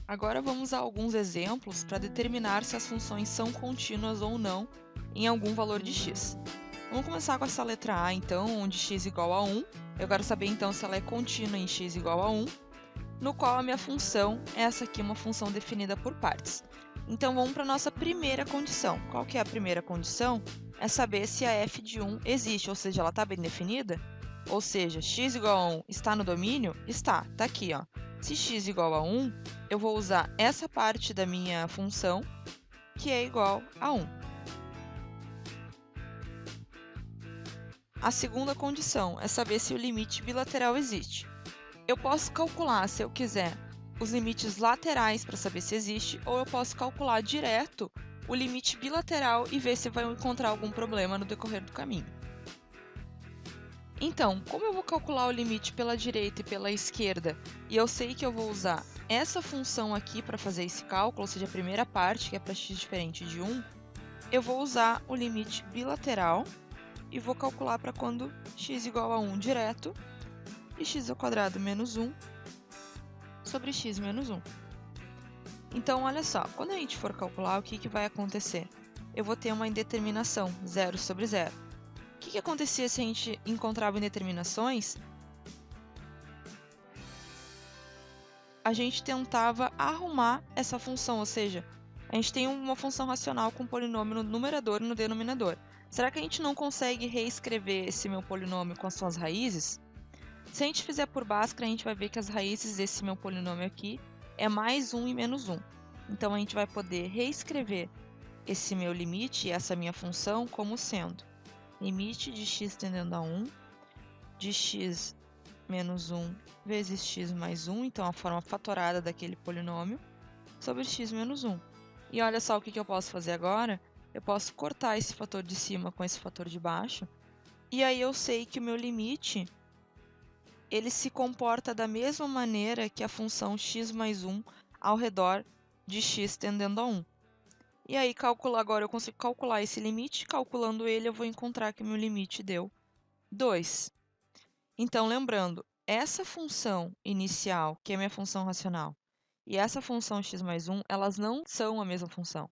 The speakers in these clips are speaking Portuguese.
Agora vamos a alguns exemplos para determinar se as funções são contínuas ou não em algum valor de x. Vamos começar com essa letra A, então, onde x igual a 1. Eu quero saber, então, se ela é contínua em x igual a 1, no qual a minha função é essa aqui, uma função definida por partes. Então, vamos para a nossa primeira condição. Qual que é a primeira condição? É saber se a f de 1 existe, ou seja, ela está bem definida. Ou seja, x igual a 1 está no domínio? Está aqui, ó. Se x igual a 1, eu vou usar essa parte da minha função, que é igual a 1. A segunda condição é saber se o limite bilateral existe. Eu posso calcular, se eu quiser, os limites laterais para saber se existe, ou eu posso calcular direto o limite bilateral e ver se vai encontrar algum problema no decorrer do caminho. Então, como eu vou calcular o limite pela direita e pela esquerda, e eu sei que eu vou usar essa função aqui para fazer esse cálculo, ou seja, a primeira parte, que é para x diferente de 1, eu vou usar o limite bilateral e vou calcular para quando x igual a 1 direto e x ao quadrado menos 1 sobre x menos 1. Então, olha só, quando a gente for calcular, o que vai acontecer? Eu vou ter uma indeterminação, 0 sobre 0. O que acontecia se a gente encontrava indeterminações? A gente tentava arrumar essa função, ou seja, a gente tem uma função racional com polinômio no numerador e no denominador. Será que a gente não consegue reescrever esse meu polinômio com as suas raízes? Se a gente fizer por Bhaskara, a gente vai ver que as raízes desse meu polinômio aqui é mais 1 e menos 1. Então, a gente vai poder reescrever esse meu limite, essa minha função, como sendo limite de x tendendo a 1 de x menos 1 vezes x mais 1, então a forma fatorada daquele polinômio, sobre x menos 1. E olha só o que eu posso fazer agora. Eu posso cortar esse fator de cima com esse fator de baixo, e aí eu sei que o meu limite ele se comporta da mesma maneira que a função x mais 1 ao redor de x tendendo a 1. E aí, agora eu consigo calcular esse limite. Calculando ele, eu vou encontrar que o meu limite deu 2. Então, lembrando, essa função inicial, que é a minha função racional, e essa função x mais 1, elas não são a mesma função.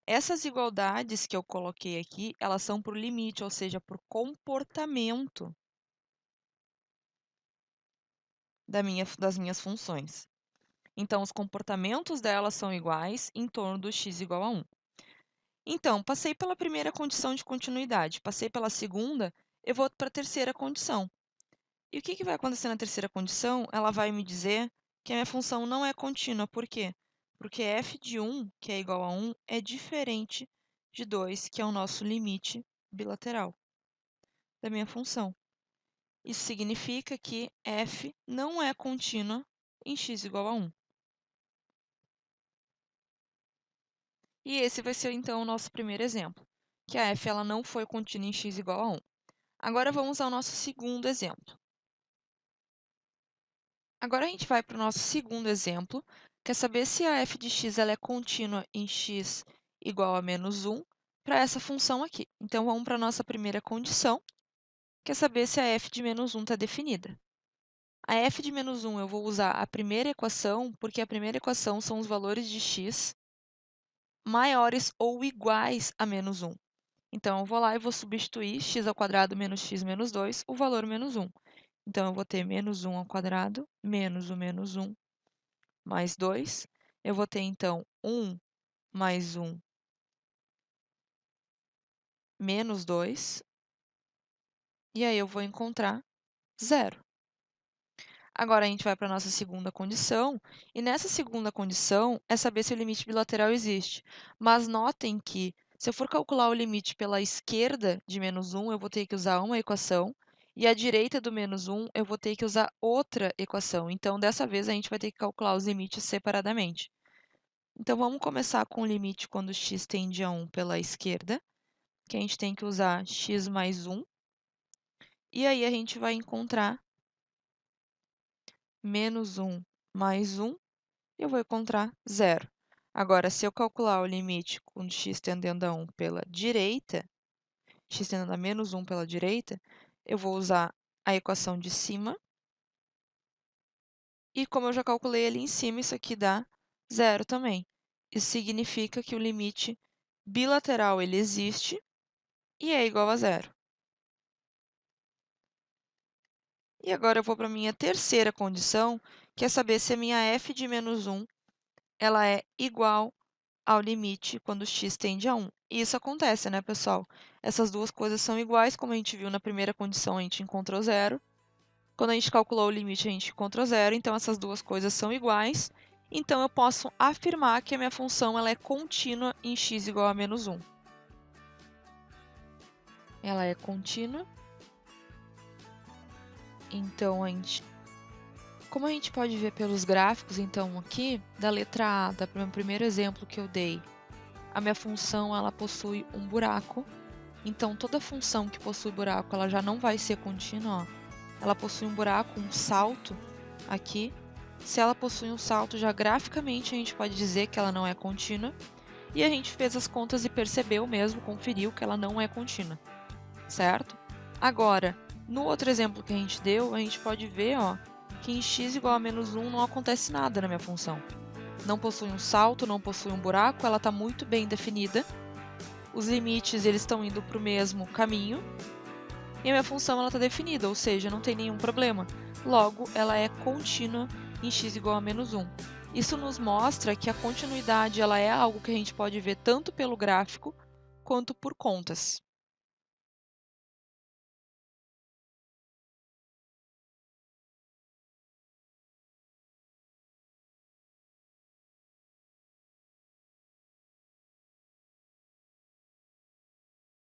Essas igualdades que eu coloquei aqui, elas são para o limite, ou seja, para o comportamento das minhas funções. Então, os comportamentos delas são iguais em torno do x igual a 1. Então, passei pela primeira condição de continuidade, passei pela segunda, eu vou para a terceira condição. E o que vai acontecer na terceira condição? Ela vai me dizer que a minha função não é contínua. Por quê? Porque f de 1, que é igual a 1, é diferente de 2, que é o nosso limite bilateral da minha função. Isso significa que f não é contínua em x igual a 1. E esse vai ser, então, o nosso primeiro exemplo, que a f ela não foi contínua em x igual a 1. Agora, vamos ao nosso segundo exemplo. Agora, a gente vai para o nosso segundo exemplo, que é saber se a f de x ela é contínua em x igual a menos 1 para essa função aqui. Então, vamos para a nossa primeira condição, que é saber se a f de menos 1 está definida. A f de menos 1 eu vou usar a primeira equação, porque a primeira equação são os valores de x maiores ou iguais a menos 1. Então, eu vou lá e vou substituir x ao quadrado menos x menos 2, o valor menos 1. Então, eu vou ter menos 1 ao quadrado menos o menos 1 mais 2. Eu vou ter, então, 1 mais 1 menos 2. E aí, eu vou encontrar 0. Agora, a gente vai para a nossa segunda condição. E nessa segunda condição, é saber se o limite bilateral existe. Mas notem que, se eu for calcular o limite pela esquerda de menos 1, eu vou ter que usar uma equação. E à direita do menos 1, eu vou ter que usar outra equação. Então, dessa vez, a gente vai ter que calcular os limites separadamente. Então, vamos começar com o limite quando x tende a 1 pela esquerda, que a gente tem que usar x mais 1. E aí, a gente vai encontrar menos 1 mais 1, e eu vou encontrar 0. Agora, se eu calcular o limite quando x tendendo a 1 pela direita, x tendendo a menos 1 pela direita, eu vou usar a equação de cima, E como eu já calculei ali em cima, isso aqui dá 0 também. Isso significa que o limite bilateral ele existe e é igual a 0. E agora eu vou para a minha terceira condição, que é saber se a minha f de menos 1 ela é igual ao limite quando x tende a 1. E isso acontece, né, pessoal? Essas duas coisas são iguais, como a gente viu na primeira condição, a gente encontrou 0. Quando a gente calculou o limite, a gente encontrou 0, então essas duas coisas são iguais. Então, eu posso afirmar que a minha função ela é contínua em x igual a menos 1. Ela é contínua. Então, como a gente pode ver pelos gráficos, então, aqui, da letra A, do primeiro exemplo que eu dei, a minha função ela possui um buraco. Então, toda função que possui buraco, ela já não vai ser contínua, ó. Ela possui um buraco, um salto aqui. Se ela possui um salto, já graficamente a gente pode dizer que ela não é contínua. E a gente fez as contas e percebeu mesmo, conferiu que ela não é contínua, certo? Agora, no outro exemplo que a gente deu, a gente pode ver, ó, que em x igual a menos 1 não acontece nada na minha função. Não possui um salto, não possui um buraco, ela está muito bem definida. Os limites eles estão indo para o mesmo caminho. E a minha função está definida, ou seja, não tem nenhum problema. Logo, ela é contínua em x igual a menos 1. Isso nos mostra que a continuidade ela é algo que a gente pode ver tanto pelo gráfico quanto por contas.